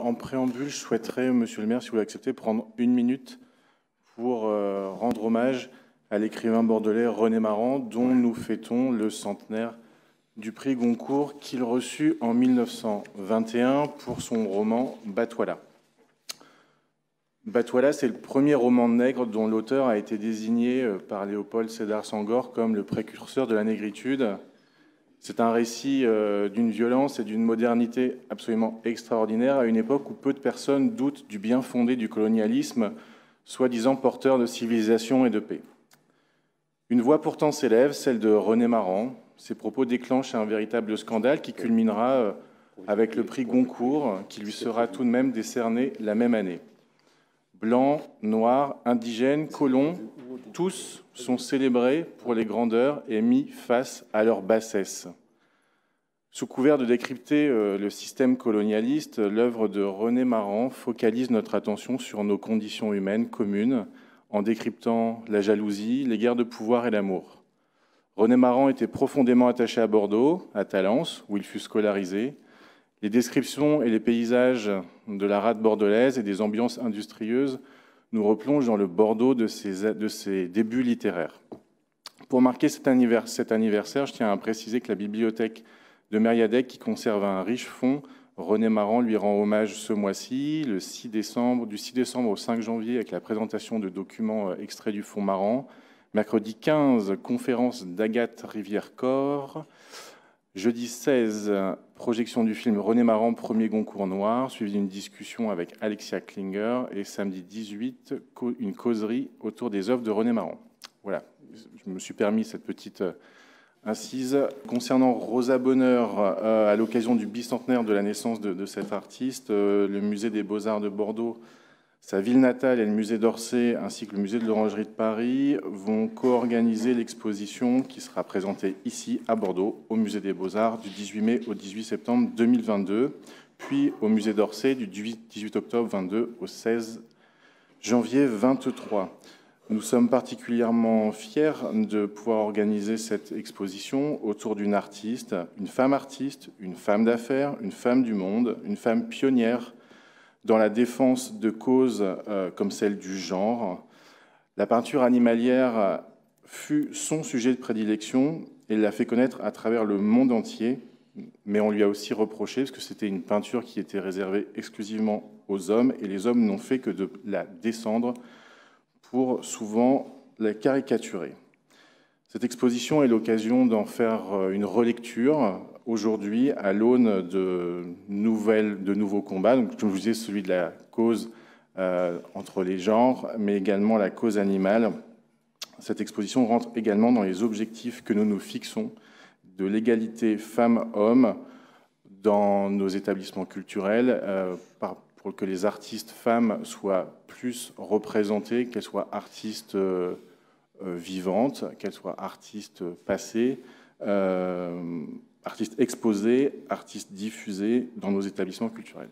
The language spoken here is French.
en préambule, je souhaiterais, Monsieur le maire, si vous l'acceptez, prendre une minute pour rendre hommage à l'écrivain bordelais René Maran, dont nous fêtons le centenaire du prix Goncourt qu'il reçut en 1921 pour son roman Batouala. Batouala, c'est le premier roman nègre dont l'auteur a été désigné par Léopold Sédar Senghor comme le précurseur de la négritude. C'est un récit d'une violence et d'une modernité absolument extraordinaire à une époque où peu de personnes doutent du bien fondé du colonialisme, soi-disant porteur de civilisation et de paix. Une voix pourtant s'élève, celle de René Maran. Ses propos déclenchent un véritable scandale qui culminera avec le prix Goncourt, qui lui sera tout de même décerné la même année. Blancs, noirs, indigènes, colons, tous sont célébrés pour les grandeurs et mis face à leur bassesse. Sous couvert de décrypter le système colonialiste, l'œuvre de René Maran focalise notre attention sur nos conditions humaines communes en décryptant la jalousie, les guerres de pouvoir et l'amour. René Maran était profondément attaché à Bordeaux, à Talence, où il fut scolarisé. Les descriptions et les paysages de la rade bordelaise et des ambiances industrieuses nous replongent dans le Bordeaux de ses débuts littéraires. Pour marquer cet anniversaire, je tiens à préciser que la bibliothèque de Mériadec, qui conserve un riche fonds, René Maran lui rend hommage ce mois-ci, du 6 décembre au 5 janvier, avec la présentation de documents extraits du fonds Maran. Mercredi 15, conférence d'Agathe Rivière-Corre. Jeudi 16, projection du film René Maran, premier Goncourt noir, suivi d'une discussion avec Alexia Klinger. Et samedi 18, une causerie autour des œuvres de René Maran. Voilà, je me suis permis cette petite incise. Concernant Rosa Bonheur, à l'occasion du bicentenaire de la naissance de cet artiste, le musée des Beaux-Arts de Bordeaux, sa ville natale et le musée d'Orsay, ainsi que le musée de l'Orangerie de Paris, vont co-organiser l'exposition qui sera présentée ici à Bordeaux, au musée des Beaux-Arts, du 18 mai au 18 septembre 2022, puis au musée d'Orsay, du 18 octobre 22 au 16 janvier 23. Nous sommes particulièrement fiers de pouvoir organiser cette exposition autour d'une artiste, une femme d'affaires, une femme du monde, une femme pionnière dans la défense de causes comme celle du genre. La peinture animalière fut son sujet de prédilection et l'a fait connaître à travers le monde entier, mais on lui a aussi reproché, parce que c'était une peinture qui était réservée exclusivement aux hommes, et les hommes n'ont fait que de la descendre pour souvent la caricaturer. Cette exposition est l'occasion d'en faire une relecture aujourd'hui à l'aune de nouveaux combats. Donc, comme je vous disais, celui de la cause entre les genres, mais également la cause animale. Cette exposition rentre également dans les objectifs que nous nous fixons de l'égalité femmes-hommes dans nos établissements culturels, pour que les artistes femmes soient plus représentées, qu'elles soient artistes vivantes, qu'elles soient artistes passées, artistes exposés, artistes diffusés dans nos établissements culturels.